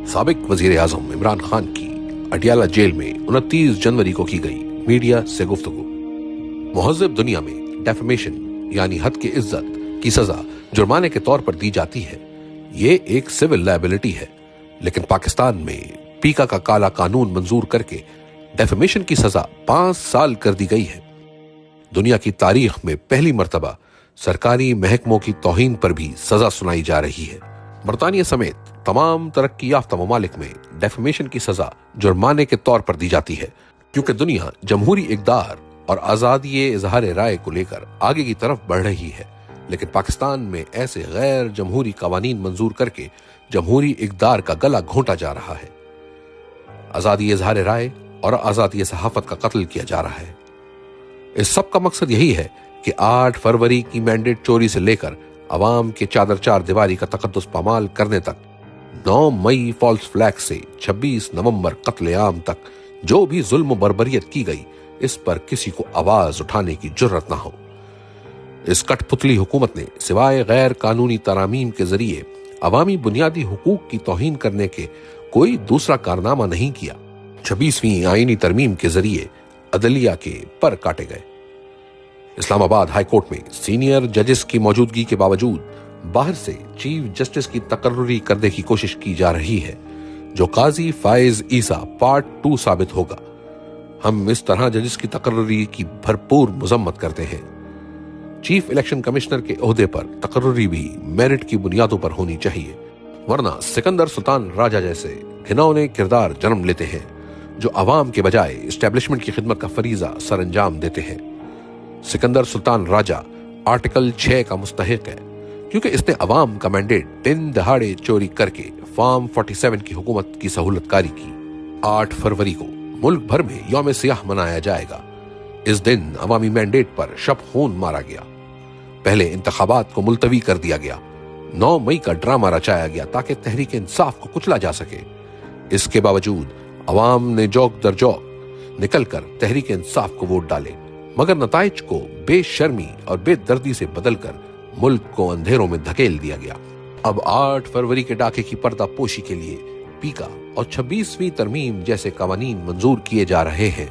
سابق وزیر اعظم عمران خان کی اڈیالہ جیل میں 29 جنوری کو کی گئی میڈیا سے گفتگو۔ مہذب دنیا میں ڈیفیمیشن یعنی حد کی عزت کی سزا جرمانے کے طور پر دی جاتی ہے، یہ ایک سول لائبلٹی ہے، لیکن پاکستان میں پیکا کا کالا قانون منظور کر کے ڈیفیمیشن کی سزا 5 سال کر دی گئی ہے۔ دنیا کی تاریخ میں پہلی مرتبہ سرکاری محکموں کی توہین پر بھی سزا سنائی جا رہی ہے۔ برطانیہ سمیت تمام ترقی یافتہ ممالک میں ڈیفیمیشن کی سزا جرمانے کے طور پر دی جاتی ہے، کیونکہ دنیا جمہوری اقدار اور آزادی اظہار رائے کو لے کر آگے کی طرف بڑھ رہی ہے، لیکن پاکستان میں ایسے غیر جمہوری قوانین منظور کر کے جمہوری اقدار کا گلا گھونٹا جا رہا ہے۔ آزادی اظہار رائے اور آزادی صحافت کا قتل کیا جا رہا ہے۔ اس سب کا مقصد یہی ہے کہ 8 فروری کی مینڈیٹ چوری سے لے کر عوام کے چادر چار دیواری کا تقدس پامال کرنے تک، 9 مئی فالس فلیگ سے 26 نومبر قتل عام تک جو بھی ظلم و بربریت کی گئی، اس پر کسی کو آواز اٹھانے کی جرت نہ ہو۔ اس کٹ پتلی حکومت نے سوائے غیر قانونی ترامیم کے ذریعے عوامی بنیادی حقوق کی توہین کرنے کے کوئی دوسرا کارنامہ نہیں کیا۔ 26ویں آئینی ترمیم کے ذریعے عدلیہ کے پر کاٹے گئے۔ اسلام آباد ہائی کورٹ میں سینئر ججز کی موجودگی کے باوجود باہر سے چیف جسٹس کی تقرری کرنے کی کوشش کی جا رہی ہے، جو قاضی فائز عیسیٰ پارٹ 2 ثابت ہوگا۔ ہم اس طرح ججز کی تقرری کی بھرپور مذمت کرتے ہیں۔ چیف الیکشن کمشنر کے عہدے پر تقرری بھی میرٹ کی بنیادوں پر ہونی چاہیے، ورنہ سکندر سلطان راجہ جیسے گھنونے کردار جنم لیتے ہیں جو عوام کے بجائے اسٹیبلشمنٹ کی خدمت کا فریضہ سر انجام دیتے ہیں۔ سکندر سلطان راجہ آرٹیکل 6 کا مستحق ہے، کیونکہ اس نے عوام کا مینڈیٹ دن دہاڑے چوری کر کے فارم 47 کی حکومت کی سہولت کاری کی۔ 8 فروری کو ملک بھر میں یوم سیاہ منایا جائے گا۔ اس دن عوامی مینڈیٹ پر شب خون مارا گیا، پہلے انتخابات کو ملتوی کر دیا گیا، 9 مئی کا ڈرامہ رچایا گیا تاکہ تحریک انصاف کو کچلا جا سکے۔ اس کے باوجود عوام نے جوک در جوک نکل کر تحریک انصاف کو ووٹ ڈالے، مگر نتائج کو بے شرمی اور بے دردی سے بدل کر ملک کو اندھیروں میں دھکیل دیا گیا۔ اب 8 فروری کے ڈاکے کی پردہ پوشی کے لیے پیکا اور 26ویں ترمیم جیسے قوانین منظور کیے جا رہے ہیں۔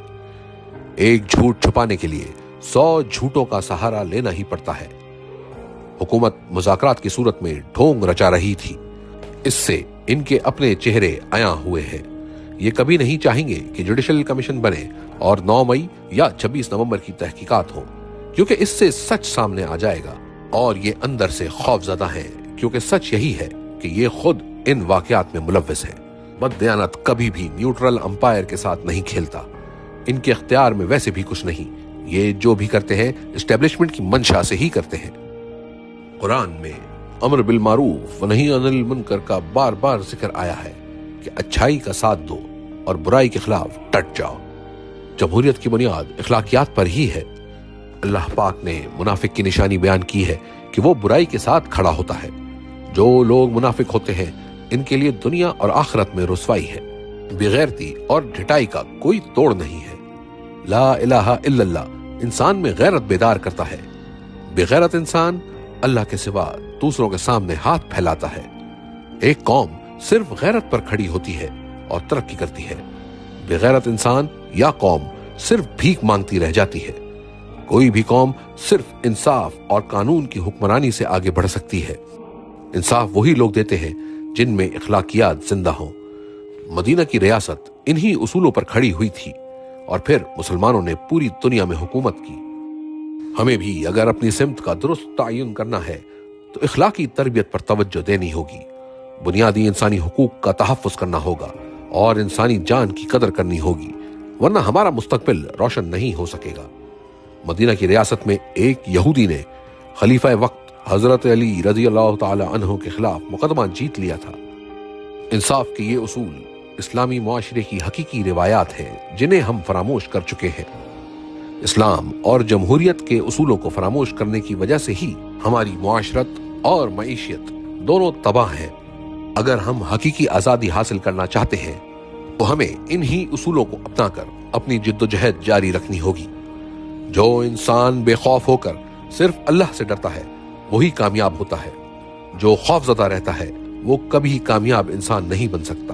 ایک جھوٹ چھپانے کے لیے 100 جھوٹوں کا سہارا لینا ہی پڑتا ہے۔ حکومت مذاکرات کی صورت میں ڈھونگ رچا رہی تھی، اس سے ان کے اپنے چہرے عیاں ہوئے ہیں۔ یہ کبھی نہیں چاہیں گے کہ جوڈیشل کمیشن بنے اور 9 مئی یا 26 نومبر کی تحقیقات ہوں، کیونکہ اس سے سچ سامنے آ جائے گا، اور یہ اندر سے خوف زدہ ہیں، کیونکہ سچ یہی ہے کہ یہ خود ان واقعات میں ملوث ہیں۔ بددیانت کبھی بھی نیوٹرل امپائر کے ساتھ نہیں کھیلتا، ان کے اختیار میں ویسے بھی کچھ نہیں، یہ جو بھی کرتے ہیں اسٹیبلشمنٹ کی منشا سے ہی کرتے ہیں۔ قرآن میں امر بالمعروف و نہی عن المنکر کا بار بار ذکر آیا ہے کہ اچھائی کا ساتھ دو اور برائی کے خلاف ڈٹ جاؤ۔ جمہوریت کی بنیاد اخلاقیات پر ہی ہے۔ اللہ پاک نے منافق کی نشانی بیان کی ہے کہ وہ برائی کے ساتھ کھڑا ہوتا ہے۔ جو لوگ منافق ہوتے ہیں ان کے لیے دنیا اور آخرت میں رسوائی ہے۔ بغیرتی اور ڈھٹائی کا کوئی توڑ نہیں ہے۔ لا الہ الا اللہ انسان میں غیرت بیدار کرتا ہے۔ بغیرت انسان اللہ کے سوا دوسروں کے سامنے ہاتھ پھیلاتا ہے۔ ایک قوم صرف غیرت پر کھڑی ہوتی ہے اور ترقی کرتی ہے۔ بغیرت انسان یا قوم صرف بھیک مانگتی رہ جاتی ہے۔ کوئی بھی قوم صرف انصاف اور قانون کی حکمرانی سے آگے بڑھ سکتی ہے۔ انصاف وہی لوگ دیتے ہیں جن میں اخلاقیات زندہ ہوں۔ مدینہ کی ریاست انہی اصولوں پر کھڑی ہوئی تھی، اور پھر مسلمانوں نے پوری دنیا میں حکومت کی۔ ہمیں بھی اگر اپنی سمت کا درست تعین کرنا ہے تو اخلاقی تربیت پر توجہ دینی ہوگی، بنیادی انسانی حقوق کا تحفظ کرنا ہوگا اور انسانی جان کی قدر کرنی ہوگی، ورنہ ہمارا مستقبل روشن نہیں ہو سکے گا۔ مدینہ کی ریاست میں ایک یہودی نے خلیفہ وقت حضرت علی رضی اللہ تعالی عنہ کے خلاف مقدمہ جیت لیا تھا۔ انصاف کے یہ اصول اسلامی معاشرے کی حقیقی روایات ہیں جنہیں ہم فراموش کر چکے ہیں۔ اسلام اور جمہوریت کے اصولوں کو فراموش کرنے کی وجہ سے ہی ہماری معاشرت اور معیشت دونوں تباہ ہیں۔ اگر ہم حقیقی آزادی حاصل کرنا چاہتے ہیں تو ہمیں انہی اصولوں کو اپنا کر اپنی جد و جہد جاری رکھنی ہوگی۔ جو انسان بے خوف ہو کر صرف اللہ سے ڈرتا ہے وہی کامیاب ہوتا ہے۔ جو خوف زدہ رہتا ہے وہ کبھی کامیاب انسان نہیں بن سکتا۔